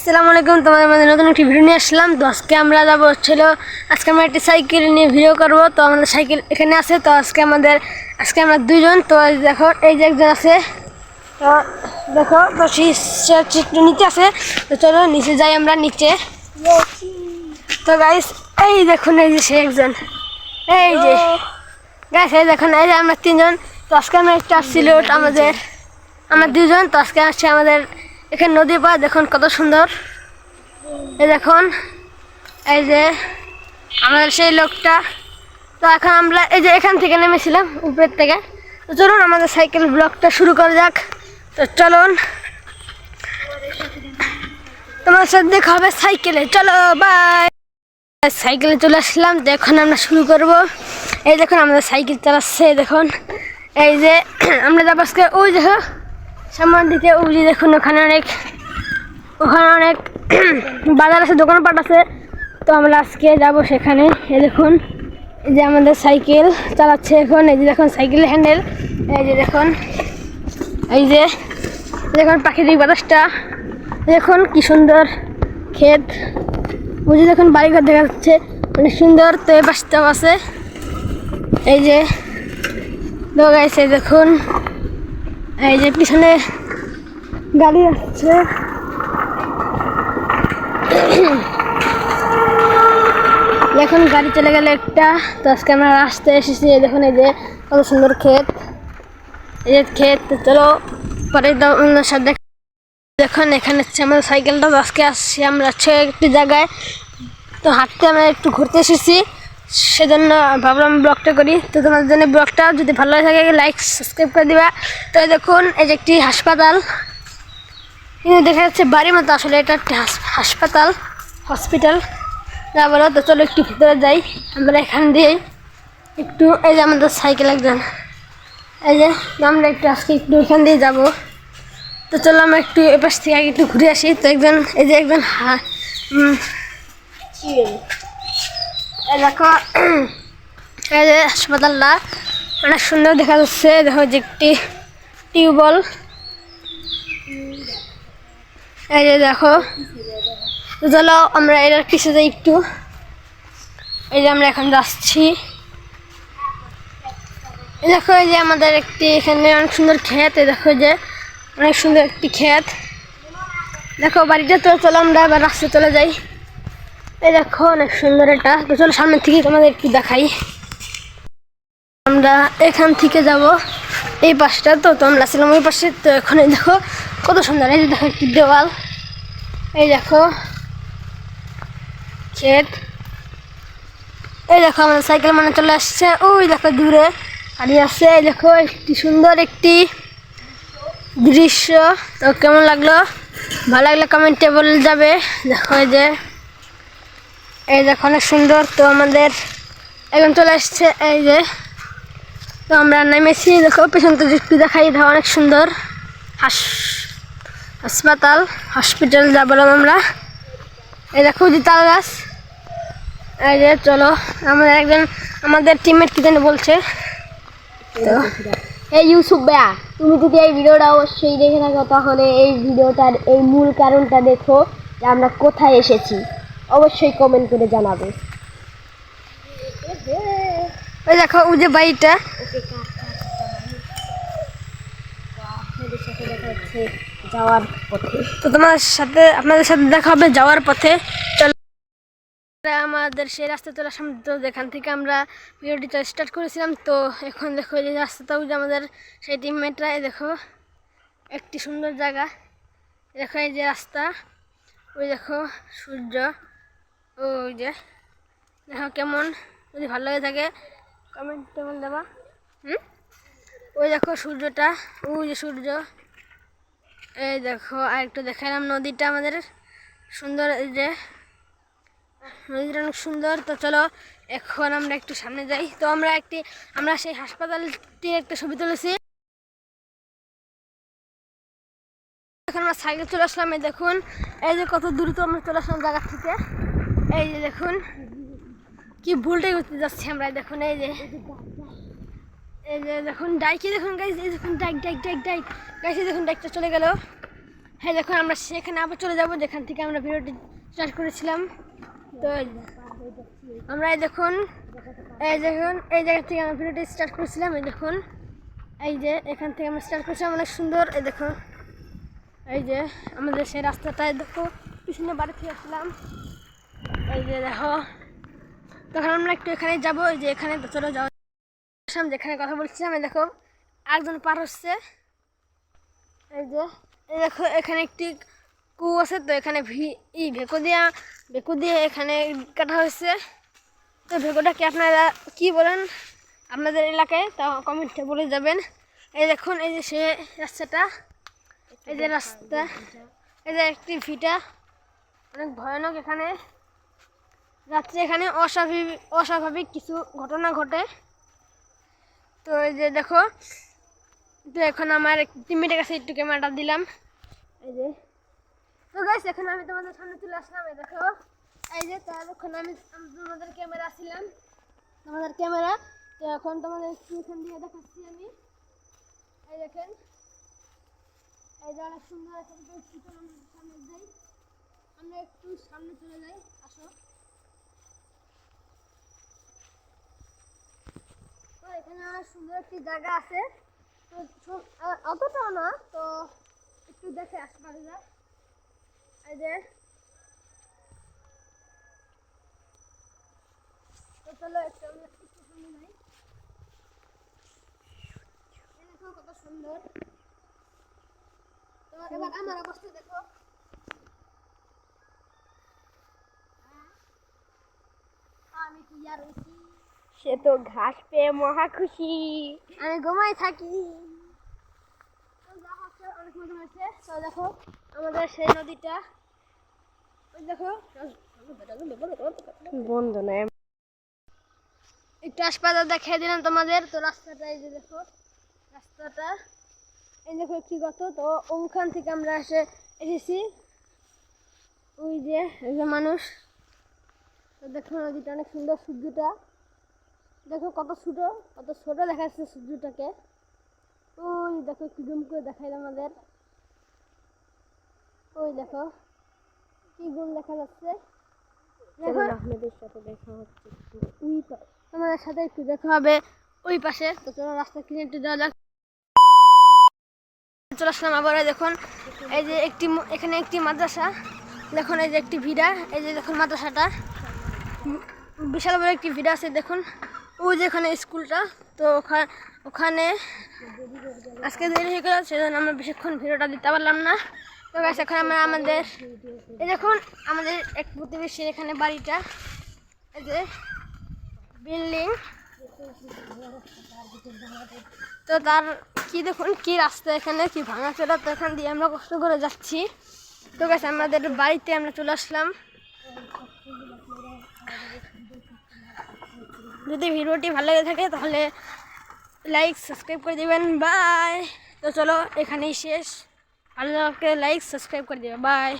আসসালামু আলাইকুম, তোমাদের মধ্যে নতুন একটি ভিডিও নিয়ে আসলাম। তো আজকে আমরা যাবো আজকে আমরা একটি সাইকেল নিয়ে ভিডিও করব। তো আমাদের সাইকেল এখানে আছে। তো আজকে আমরা দুইজন। তো দেখো এই যে একজন আছে, তো দেখো তো চিত্র নিচে আছে। তো চলো নিচে যাই আমরা নিচে। তো গাইস এই দেখুন, এই যে সে একজন, এই যে গাইস এই দেখুন, এই যে আমরা তিনজন। তো আজকে আমরা একটা আসছিল আমরা দুজন। তো আজকে আসছে আমাদের এখানে নদী পাড়, দেখুন কত সুন্দর। এই দেখুন, এই যে আমাদের সেই লোকটা। তো এখন আমরা এই যে এখান থেকে নেমেছিলাম উপরের থেকে। তো চলুন আমাদের সাইকেল ব্লগটা শুরু করা যাক। তো চলুন, তোমার সাথে দেখা হবে সাইকেলে। চলো বাই। সাইকেলে চলে আসলাম। তো এখন আমরা শুরু করব। এই দেখুন আমাদের সাইকেল চালাচ্ছে। দেখুন এই যে আমরা যাবো আজকে ওই দেখো সামনের দিকে। ওই যে দেখুন ওখানে অনেক বাজার আছে, দোকানপাট আছে। তো আমরা আজকে যাব সেখানে। এই দেখুন এই যে আমাদের সাইকেল চালাচ্ছে এখন। এই যে দেখুন সাইকেলের হ্যান্ডেল। এই যে দেখুন, এই যে দেখুন প্রাকৃতিক বাতাসটা দেখুন কি সুন্দর। ক্ষেত, বুঝে দেখুন বাড়িঘর দেখা যাচ্ছে অনেক সুন্দর। তো এই পাশটাও আছে। এই যে দোগাইছে দেখুন, এই যে পিছনে গাড়ি আসছে। এখন গাড়ি চলে গেল একটা। তো আজকে আমরা রাস্তায় এসেছি। দেখুন এই যে কত সুন্দর ক্ষেত, এই যে ক্ষেত। তো চলো পরে সাথে দেখুন এখানে হচ্ছে আমাদের সাইকেলটা। আজকে আসছি আমরা একটি জায়গায়। তো হাঁটতে আমরা একটু ঘুরতে এসেছি, সেজন্য ভাবলাম ব্লগটা করি। তো তোমাদের জন্য ব্লগটা যদি ভালো লাগে লাইক সাবস্ক্রাইব করে দিবা। তো দেখুন এই যে একটি হাসপাতাল, কিন্তু দেখা যাচ্ছে বাড়ির মতো, আসলে এটা একটি হাসপাতাল, হসপিটাল যা বলো। তো চলো একটু ভিতরে যাই আমরা এখান দিয়ে একটু। এই যে আমাদের সাইকেল একজন, এই যে আমরা একটু আজকে একটু এখান দিয়ে যাবো। তো চলো আমরা একটু এপাশ থেকে আগে একটু ঘুরে আসি। তো একজন, এই যে একজন দেখো এই যে হাসপাতালটা অনেক সুন্দর দেখা যাচ্ছে। দেখো যে একটি টিউবওয়েল, এই যে দেখো। তো চলো আমরা এটার পিছিয়ে যাই একটু। এই যে আমরা এখন যাচ্ছি। দেখো এই যে আমাদের একটি এখানে অনেক সুন্দর ক্ষেত। এই দেখো যে অনেক সুন্দর একটি ক্ষেত। দেখো বাড়িটা। তো চলো আমরা এবার রাস্তায় চলে যাই। এই দেখো অনেক সুন্দর এটা। তো চলো সামনের থেকে তোমাদের একটু দেখাই। আমরা এখান থেকে যাব এই পাশটা। তো আমরা ছিলাম ওই পাশে। তো এখন এই দেখো কত সুন্দর। এই যে দেখো একটি দেওয়াল, এই দেখো ক্ষেত। এই দেখো আমাদের সাইকেল মানে চলে আসছে। ওই দেখো দূরে গাড়ি আসছে। এই দেখো একটি সুন্দর একটি দৃশ্য। তো কেমন লাগলো, ভালো লাগলে কমেন্টে বলে যাবে। দেখো এই দেখো অনেক সুন্দর। তো আমাদের এখন চলে আসছে এই যে। তো আমরা নেমেছি। দেখো পেছন তো একটু দেখাই। দেখো অনেক সুন্দর হাসপাতাল, হসপিটাল যা বললাম আমরা। এই দেখো যে তাল গাছ। এই যে চলো আমাদের টিমমেট কি জানি বলছে। তো এই ইউসুফ ভাইয়া, তুমি যদি এই ভিডিওটা অবশ্যই দেখে থাকো তাহলে এই ভিডিওটার এই মূল কারণটা দেখো যে আমরা কোথায় এসেছি। অবশ্যই কমেন্ট করে জানাবে। ওই দেখো ওই যে বাড়িটা। যাওয়ার পথে। তো আপনাদের সাথে দেখা হবে যাওয়ার পথে। চলো আমাদের সেই রাস্তা চলে আসলাম। তো যেখান থেকে আমরা ভিডিওটা স্টার্ট করেছিলাম। তো এখন দেখো এই যে রাস্তাটা, ওই যে আমাদের সেই টিমমেটরা। দেখো একটি সুন্দর জায়গা। দেখো এই যে রাস্তা, ওই দেখো সূর্য, ওই যে দেখো কেমন। যদি ভালো লাগে থাকে কমেন্ট কেমন দেবা। ওই দেখো সূর্যটা, ওই যে সূর্য। এই দেখো আর একটু দেখালাম নদীটা আমাদের সুন্দর। এই যে নদীটা অনেক সুন্দর। তো চলো এখন আমরা একটু সামনে যাই। তো আমরা সেই হাসপাতালটির একটা ছবি তুলেছি। এখন আমরা সাইকেল চলে আসলাম। এই দেখুন এই যে কত দ্রুত আমরা চলে আসলাম জায়গা থেকে। এই যে দেখুন কি ভুলটাই করতে যাচ্ছি আমরা। দেখুন এই যে দেখুন ডাইকে দেখুন গাইস। এই দেখুন ডাইক গাইস। দেখুন ডাইকটা চলে গেল। হ্যাঁ দেখুন আমরা সেখানে আবার চলে যাব যেখান থেকে আমরা ভিডিওটি স্টার্ট করেছিলাম। তো আমরা এই দেখুন এই জায়গা থেকে আমরা ভিডিওটি স্টার্ট করেছিলাম। এই দেখুন এই যে এখান থেকে আমরা স্টার্ট করেছিলাম, অনেক সুন্দর। এই দেখুন এই যে আমাদের সেই রাস্তাটায় দেখো পিছনে বাড়ি থেকে আসলাম। এই যে দেখো তখন আমরা একটু এখানে যাবো, এই যে এখানে তো চলে যাওয়া যেখানে কথা বলছিলাম। এই দেখো একজন পার হচ্ছে। এই যে এই দেখো এখানে একটি কুয়ো আছে, তো এখানে ভেকু দিয়ে এখানে কাটা হয়েছে। তো ভেকুটাকে আপনারা কি বলেন আপনাদের এলাকায় তা কমেন্টে বলে যাবেন। এই দেখুন এই যে সে রাস্তাটা, এই যে রাস্তা, এই যে একটি ভিটা অনেক ভয়ানক। এখানে রাত্রে এখানে অস্বাভাবিক কিছু ঘটনা ঘটে। তো এই যে দেখো, তো এখন আমার টিমমেটের কাছে একটু ক্যামেরাটা দিলাম। এই যে তো গাইস এখন আমি তোমাদের সামনে চলে আসলাম। এই দেখো এই যে তখন আমি তোমাদের ক্যামেরা ছিলাম, তোমাদের ক্যামেরা। তো এখন তোমাদের এখান দিয়ে দেখাচ্ছি আমি। এই দেখেন এই যে অনেক সুন্দর একটা সামনে যাই, আমরা একটু সামনে চলে যাই, আসো। তো এখানে অনেক সুন্দর একটি জায়গা আছে, তো অতটাও না, তো একটু দেখে আশেপাশে যায়। এই যে তো চলো একটু আমরা একটু সামনে যাই। এই দেখো কত সুন্দর। তো এবার আমার অবস্থা দেখো, আমি কি আর রয়েছি, সে তো ঘাস পেয়ে মহা খুশি। আমি ঘুমাই থাকি। তো যা হচ্ছে অনেক মজা হয়েছে। তো দেখো আমাদের সেই নদীটা, ওই দেখো বন্ধু নয়, একটু আসপাতা দেখিয়ে দিলাম তোমাদের। তো রাস্তাটা এই যে দেখো রাস্তাটা, এই দেখো একটি গত, তো ওখান থেকে আমরা এসেছি। ওই যে এই যে মানুষ, তো দেখো নদীটা অনেক সুন্দর, সূর্যটা দেখো কত ছোট দেখা যাচ্ছে সূর্যটাকে। ওই দেখো একটু জুম করে দেখাইলাম আমাদের, ওই দেখো কি গুণ দেখা যাচ্ছে। দেখো আপনাদের সাথে দেখা হচ্ছে তোমাদের সাথে একটু দেখা হবে ওই পাশে। তো চলো রাস্তা কিনে একটু যাওয়া যাক। চলে আসলাম আবার। দেখুন এই যে এখানে একটি মাদ্রাসা, দেখুন এই যে একটি ভিড়া, এই যে দেখুন মাদ্রাসাটা বিশাল বড় একটি ভিড়া আছে। দেখুন ওই যে এখানে স্কুলটা, তো ওখানে আজকে দেরি হয়ে গেল, সেজন্য আমরা বেশিক্ষণ ভিডিওটা দিতে পারলাম না। তো গাইস এখন আমরা আমাদের এই দেখুন আমাদের এক প্রতিবেশীর এখানে বাড়িটা, এই যে বিল্ডিং, তো তার কি দেখুন কি রাস্তা এখানে কি ভাঙাচোরা, তো এখান দিয়ে আমরা কষ্ট করে যাচ্ছি। তো গাইস আমাদের বাড়িতে আমরা চলে আসলাম। যদি ভিডিওটি ভালো লেগে থাকে তাহলে লাইক সাবস্ক্রাইব করে দিবেন। বাই। তো চলো এখানেই শেষ, ভালো লাগলে লাইক সাবস্ক্রাইব করে দিবেন। বাই।